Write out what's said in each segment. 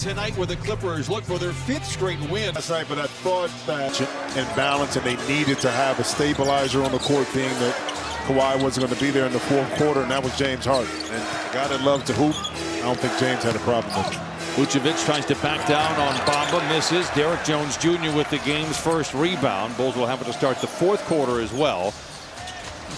Tonight, where the Clippers look for their 5th straight win. That's right, but I thought that in balance, and they needed to have a stabilizer on the court, being that Kawhi wasn't going to be there in the fourth quarter, and that was James Harden. And a guy that loves to hoop, I don't think James had a problem with it. Vucevic tries to back down on Bamba, misses. Derrick Jones Jr. with the game's first rebound. Bulls will have it to start the fourth quarter as well.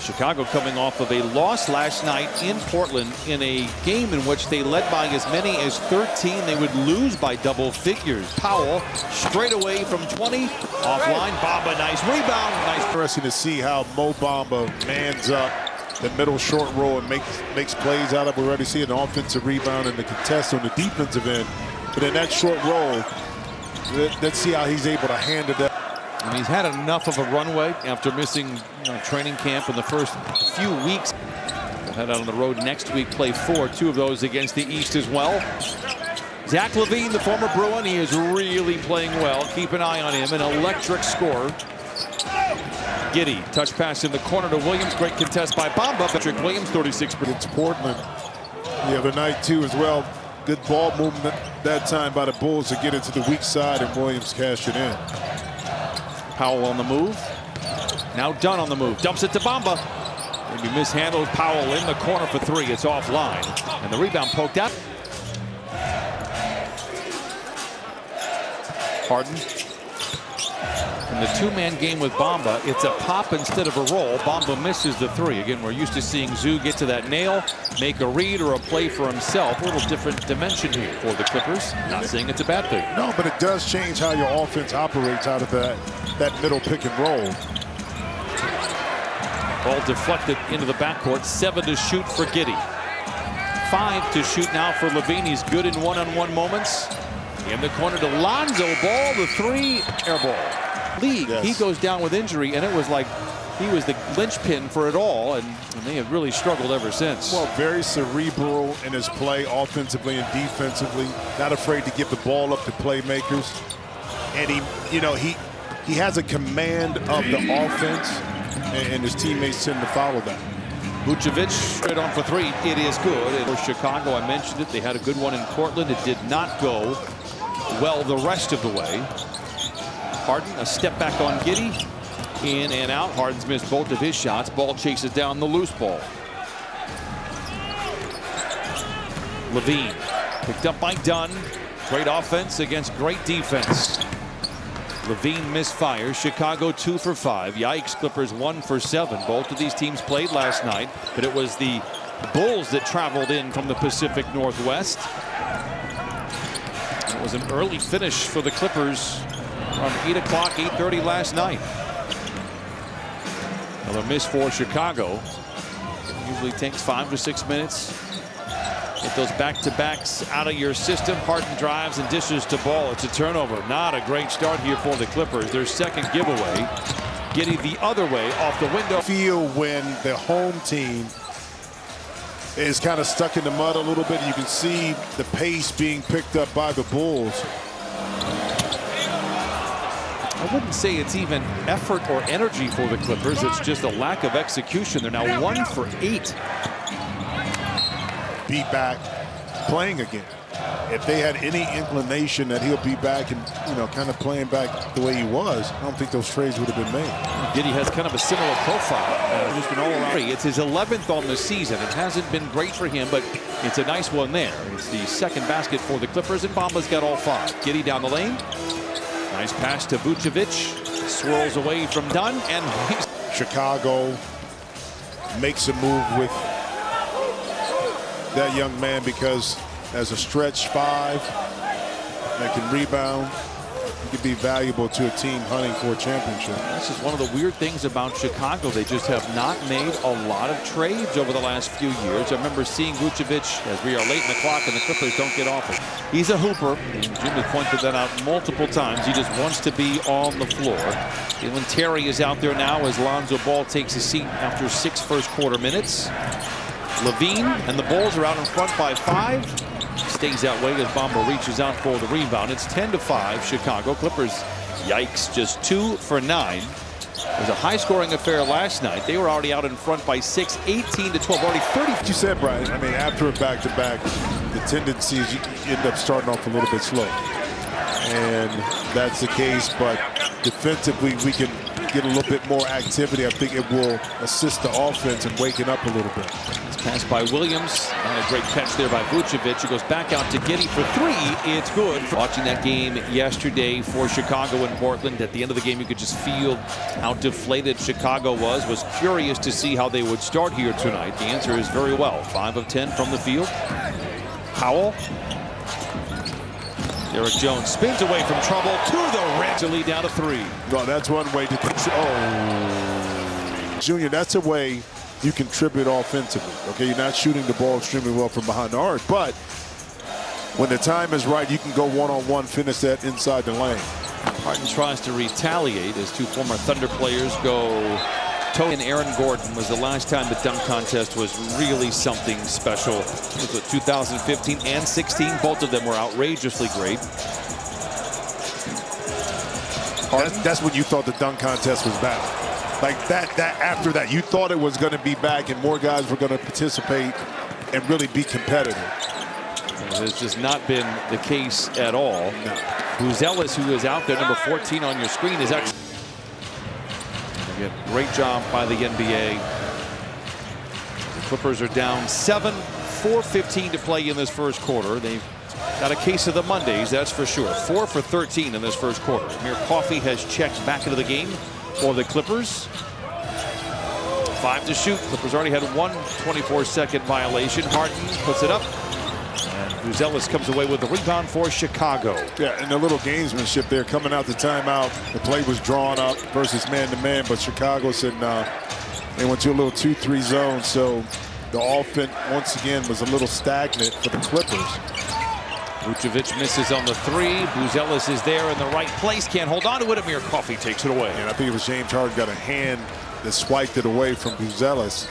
Chicago coming off of a loss last night in Portland in a game in which they led by as many as 13. They would lose by double figures. Powell straight away from 20. Offline. Bamba, nice rebound. Nice. Interesting to see how Mo Bamba mans up the middle short row and makes plays out of it. We already see an offensive rebound and the contest on the defensive end. But in that short roll, let's see how he's able to handle that. And he's had enough of a runway after missing training camp in the first few weeks. We'll head out on the road next week, play 4, 2 of those against the East as well. Zach LaVine, the former Bruin, he is really playing well. Keep an eye on him, an electric scorer. Giddey, touch pass in the corner to Williams. Great contest by Bamba. Patrick Williams, 36. Against Portland the other night, too, as well. Good ball movement that time by the Bulls to get it to the weak side, and Williams cashed it in. Powell on the move. Now Dunn on the move. Dumps it to Bamba. Maybe mishandled. Powell in the corner for 3. It's offline. And the rebound poked out. Harden. In the 2-man game with Bamba, it's a pop instead of a roll. Bamba misses the 3. Again, we're used to seeing Zoo get to that nail, make a read or a play for himself. A little different dimension here for the Clippers. Not saying it's a bad thing. No, but it does change how your offense operates out of that middle pick and roll. Ball deflected into the backcourt. 7 to shoot for Giddey. 5 to shoot now for LaVine. He's good in one-on-one moments. In the corner to Lonzo Ball. The 3, air ball. League, yes. He goes down with injury, and it was like he was the linchpin for it all, and they have really struggled ever since. Well, very cerebral in his play, offensively and defensively. Not afraid to give the ball up to playmakers, and he has a command of the offense, and his teammates tend to follow that. Vucevic straight on for 3. It is good. And for Chicago, I mentioned it. They had a good one in Portland. It did not go well the rest of the way. Harden, a step back on Giddey. In and out. Harden's missed both of his shots. Ball chases down the loose ball. LaVine picked up by Dunn. Great offense against great defense. LaVine misfires. Chicago 2 for 5. Yikes. Clippers 1 for 7. Both of these teams played last night, but it was the Bulls that traveled in from the Pacific Northwest. It was an early finish for the Clippers. Around 8 o'clock, 8:30 last night. Another miss for Chicago. It usually takes 5 to 6 minutes. Get those back-to-backs out of your system. Harden drives and dishes to Ball. It's a turnover. Not a great start here for the Clippers. Their second giveaway. Getting the other way off the window. Feel when the home team is kind of stuck in the mud a little bit. You can see the pace being picked up by the Bulls. I wouldn't say it's even effort or energy for the Clippers. It's just a lack of execution. They're now 1 for 8. Be back playing again. If they had any inclination that he'll be back and kind of playing back the way he was, I don't think those trades would have been made. Giddey has kind of a similar profile. Just an all-around. It's his 11th on the season. It hasn't been great for him, but it's a nice one there. It's the second basket for the Clippers, and Bamba's got all 5. Giddey down the lane. Nice pass to Vucevic. Swirls away from Dunn, and Chicago makes a move with that young man, because as a stretch 5 that can rebound, he could be valuable to a team hunting for a championship. This is one of the weird things about Chicago. They just have not made a lot of trades over the last few years. I remember seeing Vucevic as we are late in the clock and the Clippers don't get off it. He's a hooper, and Jim has pointed that out multiple times. He just wants to be on the floor. Jalen Terry is out there now as Lonzo Ball takes a seat after 6 first-quarter minutes. LaVine and the Bulls are out in front by 5. Stays that way as Bamba reaches out for the rebound. It's 10 to 5 Chicago. Clippers, yikes, just 2 for 9. It was a high-scoring affair last night. They were already out in front by 6, 18 to 12, already 30. What you said, Brian, I mean, after a back-to-back, the tendency is you end up starting off a little bit slow. And that's the case, but defensively we can get a little bit more activity. I think it will assist the offense in waking up a little bit. It's passed by Williams. Not a great catch there by Vucevic. He goes back out to Giddey for three. It's good. Watching that game yesterday for Chicago and Portland, at the end of the game you could just feel how deflated Chicago was curious to see how they would start here tonight. The answer is very well. 5 of 10 from the field. Powell. Derek Jones spins away from trouble to the rim to lead down to 3. Well, that's one way to Junior, that's a way you contribute offensively. Okay, you're not shooting the ball extremely well from behind the arc, but when the time is right, you can go one-on-one, finish that inside the lane. Harden tries to retaliate as two former Thunder players go toe. And Aaron Gordon was the last time the dunk contest was really something special. It was 2015 and 16. Both of them were outrageously great. That's when you thought the dunk contest was back. Like that after that, you thought it was going to be back and more guys were going to participate and really be competitive. It's just not been the case at all. No. Buzelis, who is out there, number 14 on your screen, is actually. Great job by the NBA. The Clippers are down 7, 4:15 to play in this first quarter. They've got a case of the Mondays, that's for sure. 4 for 13 in this first quarter. Amir Coffey has checked back into the game for the Clippers. 5 to shoot. Clippers already had one 24-second violation. Harden puts it up. And Buzelis comes away with the rebound for Chicago. Yeah, and a little gamesmanship there coming out the timeout. The play was drawn up versus man-to-man, but Chicago said, nah, they went to a little 2-3 zone. So the offense, once again, was a little stagnant for the Clippers. Vucevic misses on the 3. Buzelis is there in the right place. Can't hold on to it. Amir Coffey takes it away. And I think it was James Harden got a hand that swiped it away from Buzelis.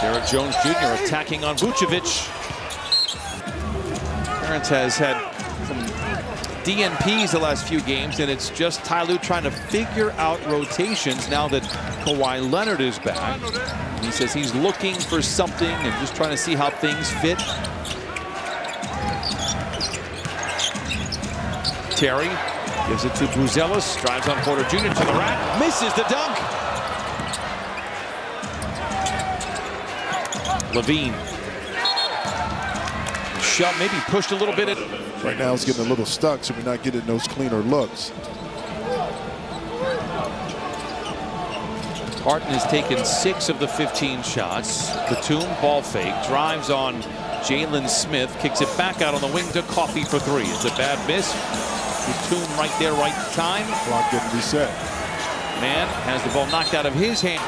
Derek Jones Jr. attacking on Vucevic. Terrence has had some DNPs the last few games, and it's just Ty Lue trying to figure out rotations now that Kawhi Leonard is back. And he says he's looking for something and just trying to see how things fit. Terry gives it to Buzelis, drives on Porter Jr. to the rack, misses the dunk. Levine. Shot maybe pushed a little bit. Right now it's getting a little stuck, so we're not getting those cleaner looks. Harden has taken 6 of the 15 shots. Batum ball fake, drives on Jalen Smith, kicks it back out on the wing to Coffey for 3. It's a bad miss. Batum right there, right time. Clock getting reset. Man has the ball knocked out of his hand.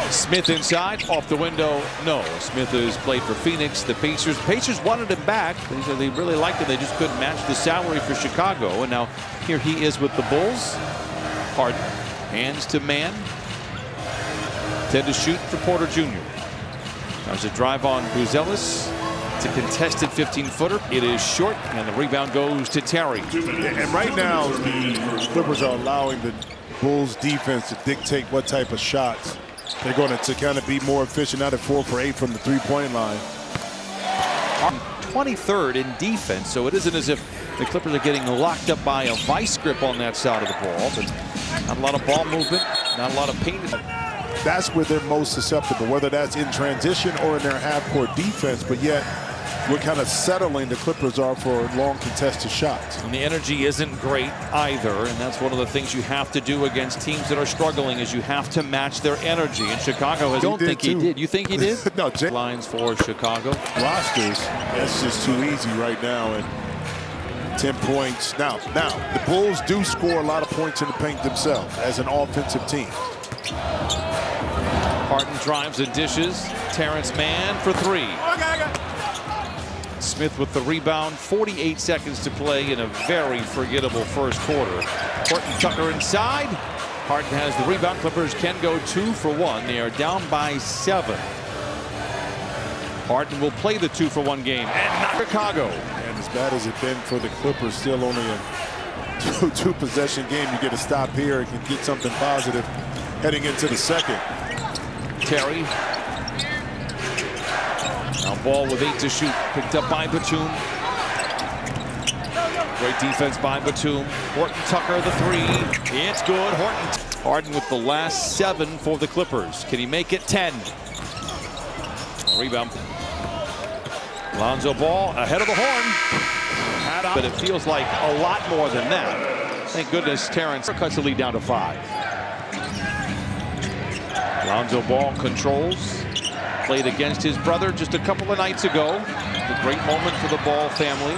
Smith inside, off the window, no. Smith has played for Phoenix. The Pacers wanted him back. They said they really liked him. They just couldn't match the salary for Chicago. And now here he is with the Bulls. Harden, hands to man. 10 to shoot for Porter Jr. There's a drive on Buzelis. It's a contested 15-footer. It is short, and the rebound goes to Terry. And right now, the Clippers are allowing the Bulls defense to dictate what type of shots they're going to kind of be more efficient. Out at 4 for 8 from the three-point line. 23rd in defense, so it isn't as if the Clippers are getting locked up by a vice grip on that side of the ball. But not a lot of ball movement, not a lot of paint. That's where they're most susceptible, whether that's in transition or in their half-court defense. But yet, what kind of settling the Clippers are for long contested shots. And the energy isn't great either, and that's one of the things you have to do against teams that are struggling is you have to match their energy. And Chicago has. I don't think he did. You think he did? No. Lines for Chicago. Rosters, that's just too easy right now. And 10 points. Now, the Bulls do score a lot of points in the paint themselves as an offensive team. Harden drives and dishes. Terrence Mann for 3. Smith with the rebound. 48 seconds to play in a very forgettable first quarter. Horton Tucker inside. Harden has the rebound. Clippers can go 2 for 1. They are down by 7. Harden will play the 2 for 1 game. And not Chicago. And as bad as it's been for the Clippers, still only a two-possession game. You get a stop here, you can get something positive. heading into the second. Terry. Now ball with 8 to shoot. Picked up by Batum. Great defense by Batum. Horton Tucker, the 3. It's good. Horton. Harden with the last 7 for the Clippers. Can he make it 10? Rebound. Lonzo Ball ahead of the horn. But it feels like a lot more than that. Thank goodness Terrence cuts the lead down to 5. Lonzo Ball controls. Played against his brother just a couple of nights ago. A great moment for the Ball family.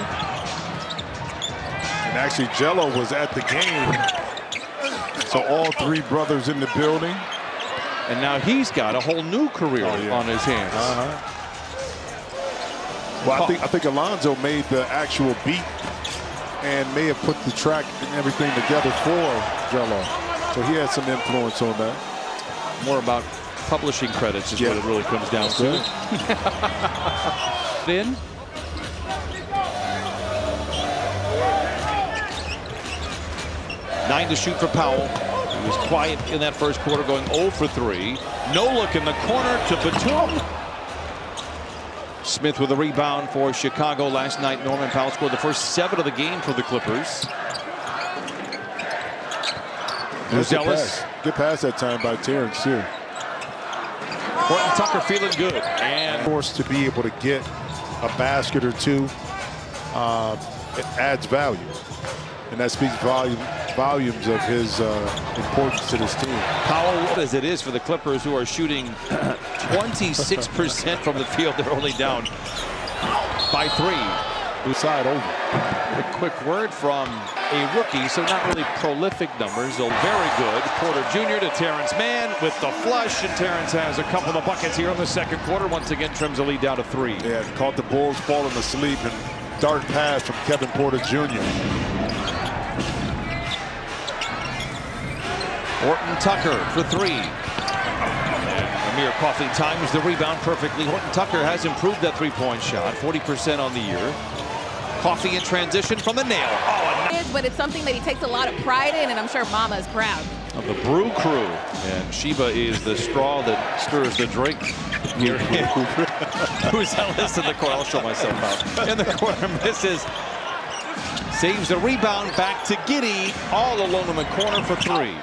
And actually, Jello was at the game. So all 3 brothers in the building. And now he's got a whole new career on his hands. Well, I think Alonzo made the actual beat and may have put the track and everything together for Jello. So he had some influence on that. More about publishing credits is what it really comes down to. In. Nine to shoot for Powell. He was quiet in that first quarter, going 0 for 3. No look in the corner to Batum. Smith with a rebound for Chicago last night. Norman Powell scored the first 7 of the game for the Clippers. Good pass that time by Terrence too. Horton Tucker feeling good. And forced to be able to get a basket or 2. It adds value. And that speaks volumes of his importance to this team. Powell, as it is for the Clippers, who are shooting 26% from the field. They're only down by 3. Side over. A quick word from a rookie, so not really prolific numbers, though very good. Porter Jr. to Terrence Mann with the flush, and Terrence has a couple of buckets here in the second quarter. Once again, trims the lead down to 3. Yeah, caught the Bulls falling asleep, and dart pass from Kevin Porter Jr. Horton Tucker for 3. Amir Coffey times the rebound perfectly. Horton Tucker has improved that 3-point shot, 40% on the year. Coffey in transition from the nail. But it's something that he takes a lot of pride in, and I'm sure Mama is proud. Of the Brew Crew. And Sheba is the straw that stirs the drink. Here, who's Ellis in the corner? I'll show myself out. In the corner, misses. Saves the rebound back to Giddey. All alone in the corner for 3.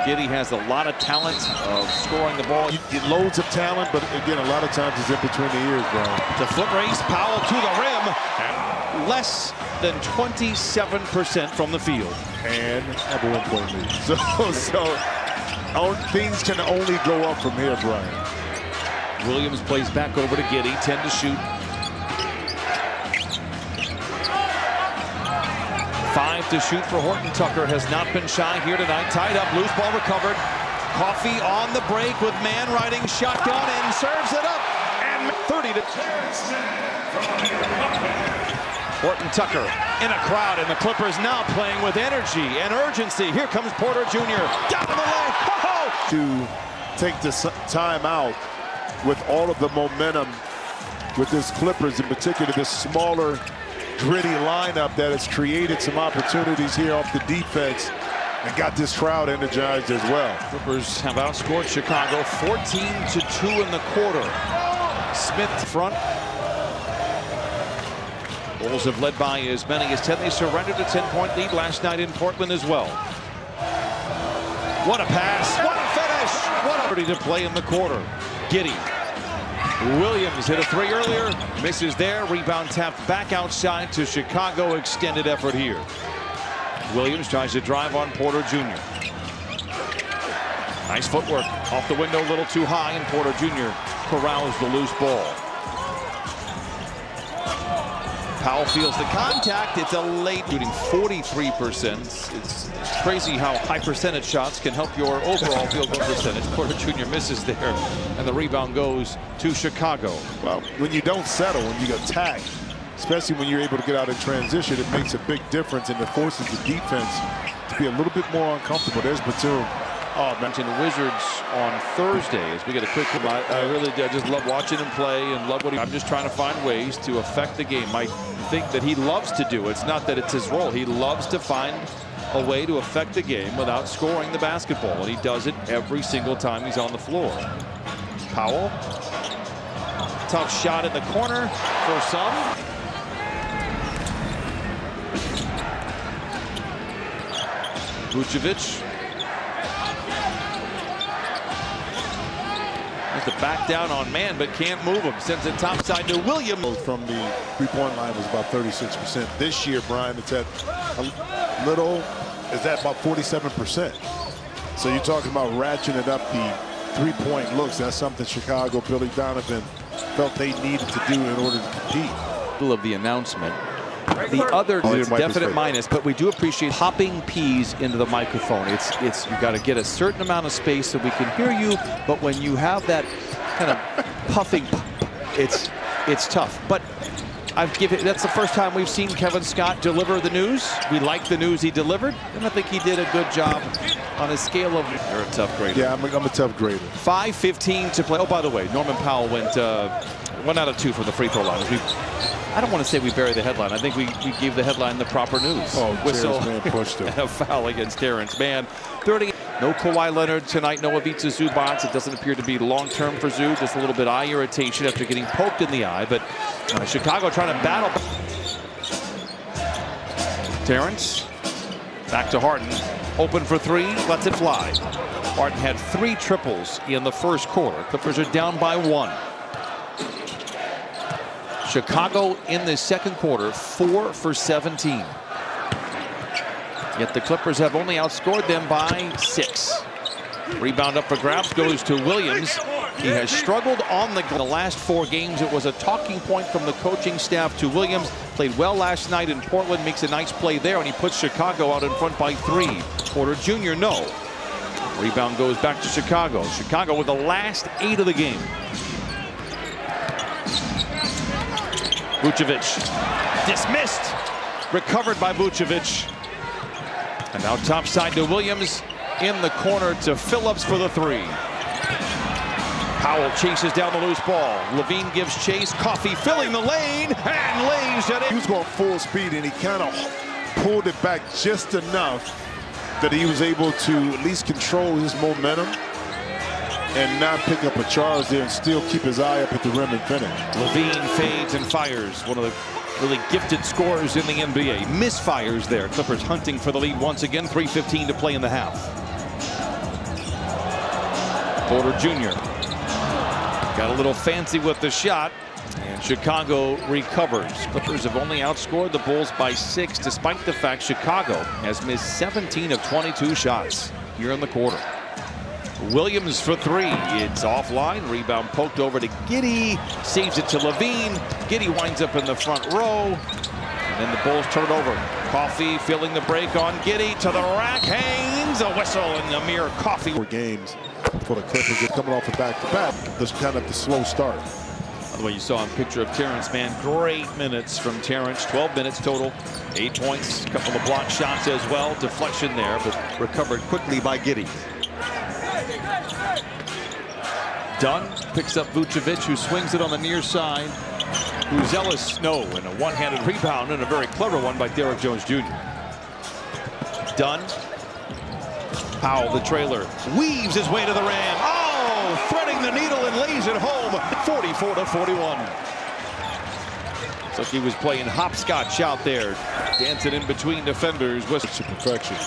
Giddey has a lot of talent of scoring the ball. Loads of talent, but again, a lot of times it's in between the ears, Brian. The foot race, Powell to the rim. And less than 27% from the field. And have a 1-point lead. So things can only go up from here, Brian. Williams plays back over to Giddey, 10 to shoot. 5 to shoot for Horton Tucker. Has not been shy here tonight. Tied up, loose ball recovered. Coffey on the break with Mann riding shotgun and serves it up. And 30 to... Horton Tucker in a crowd, and the Clippers now playing with energy and urgency. Here comes Porter Jr. Down to the lane. To take this time out with all of the momentum with this Clippers, in particular this smaller, gritty lineup that has created some opportunities here off the defense and got this crowd energized as well. Clippers have outscored Chicago 14-2 in the quarter. Smith front. Bulls have led by as many as 10. They surrendered a 10-point lead last night in Portland as well. What a pass. What a finish. What a to play in the quarter. Giddey. Williams hit a 3 earlier. Misses there. Rebound tapped back outside to Chicago. Extended effort here. Williams tries to drive on Porter Jr. Nice footwork. Off the window a little too high, and Porter Jr. corrals the loose ball. Powell feels the contact. It's a late shooting 43%. It's crazy how high percentage shots can help your overall field goal percentage. Porter Jr. misses there, and the rebound goes to Chicago. Well, when you don't settle, when you attack, especially when you're able to get out in transition, it makes a big difference, and it forces the defense to be a little bit more uncomfortable. There's Batum. Oh, mentioned Wizards on Thursday as we get a quick. I just love watching him play and love what I'm just trying to find ways to affect the game. I think that he loves to do. It's not that it's his role. He loves to find a way to affect the game without scoring the basketball, and he does it every single time he's on the floor. Powell, tough shot in the corner for some. Vucevic has to back down on man, but can't move him. Sends it topside to Williams. From the three-point line was about 36%. This year, Brian, it's at a little, is at about 47%. So you're talking about ratcheting up the three-point looks. That's something Chicago, Billy Donovan felt they needed to do in order to compete. Of the announcement. The other definite minus, but we do appreciate popping peas into the microphone. It's you got to get a certain amount of space so we can hear you, but when you have that kind of puffing, it's tough. But that's the first time we've seen Kevin Scott deliver the news. We like the news he delivered, and I think he did a good job on a scale of. You're a tough grader. Yeah, I'm a tough grader. 5:15 to play. Oh, by the way, Norman Powell went 1 out of 2 from the free throw line. I don't want to say we buried the headline. I think we gave the headline the proper news. Oh, whistle man pushed him. and a foul against Terrence Mann. 30. No Kawhi Leonard tonight. No Ivica Zubac. It doesn't appear to be long-term for Zoo. Just a little bit eye irritation after getting poked in the eye. But Chicago trying to battle. Terrence back to Harden. Open for 3. Lets it fly. Harden had 3 triples in the first quarter. Clippers are down by 1. Chicago in the second quarter, 4 for 17. Yet the Clippers have only outscored them by 6. Rebound up for grabs goes to Williams. He has struggled on the last 4 games. It was a talking point from the coaching staff to Williams. Played well last night in Portland, makes a nice play there, and he puts Chicago out in front by 3. Porter Jr., no. Rebound goes back to Chicago. Chicago with the last 8 of the game. Vucevic dismissed, recovered by Vucevic. And now topside to Williams, in the corner to Phillips for the 3. Powell chases down the loose ball. Levine gives chase. Coffey filling the lane and lays it in. He was going full speed, and he kind of pulled it back just enough that he was able to at least control his momentum and not pick up a charge there and still keep his eye up at the rim and finish. Levine fades and fires. One of the really gifted scorers in the NBA. Misfires there. Clippers hunting for the lead once again. 3:15 to play in the half. Porter Jr. got a little fancy with the shot, and Chicago recovers. Clippers have only outscored the Bulls by 6, despite the fact Chicago has missed 17 of 22 shots here in the quarter. Williams for 3. It's offline. Rebound poked over to Giddey. Saves it to Levine. Giddey winds up in the front row. And then the Bulls turn it over. Coffey feeling the break on Giddey to the rack. Haynes, a whistle, and Amir Coffey. 4 games for the Clippers. They're coming off a back-to-back. That's kind of the slow start. By the way, you saw a picture of Terrence Mann. Great minutes from Terrence. 12 minutes total. 8 points. A couple of block shots as well. Deflection there, but recovered quickly by Giddey. Dunn picks up Vucevic, who swings it on the near side. Uzelis, no, and a one-handed rebound, and a very clever one by Derrick Jones Jr. Dunn. Powell, the trailer, weaves his way to the rim. Oh, threading the needle and lays it home. 44-41. Looks like he was playing hopscotch out there, dancing in between defenders. To perfection.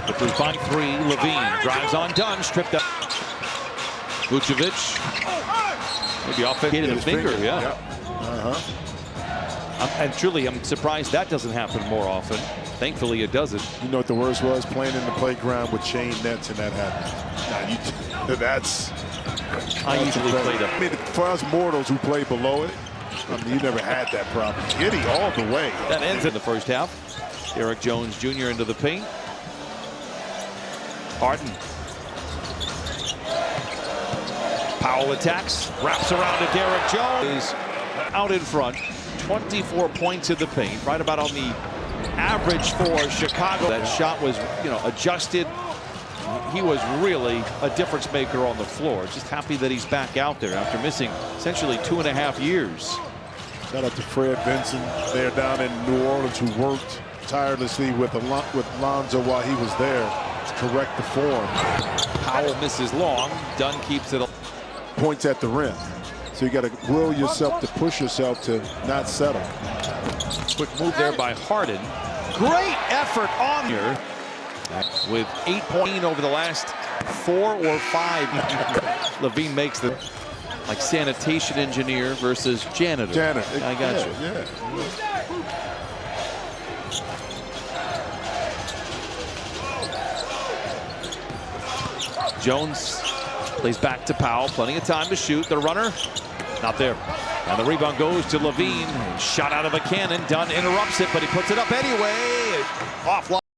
Clippers by 3. Levine drives on Dunn, stripped up. Vucevic. Maybe off hit his finger, yeah. And truly, I'm surprised that doesn't happen more often. Thankfully, it doesn't. You know what the worst was? Playing in the playground with chain nets, and that happened. That's. I usually played up. I mean, for us mortals who play below it, I mean, you never had that problem. Giddey all the way. That ends in the first half. Derrick Jones Jr. into the paint. Harden. Powell attacks, wraps around to Derrick Jones. Out in front, 24 points in the paint, right about on the average for Chicago. That shot was, adjusted. He was really a difference maker on the floor. Just happy that he's back out there after missing essentially 2.5 years. Shout out to Fred Vinson there down in New Orleans, who worked tirelessly with Lonzo while he was there to correct the form. Powell misses long. Dunn keeps it. Points at the rim. So you got to will yourself to push yourself to not settle. Quick move there by Harden. Great effort on here. With 8 points over the last 4 or 5. Levine makes the like sanitation engineer versus janitor. Janitor. I got you. Yeah. Jones plays back to Powell. Plenty of time to shoot. The runner, not there. And the rebound goes to Levine. Shot out of a cannon. Dunn interrupts it, but he puts it up anyway. Offline.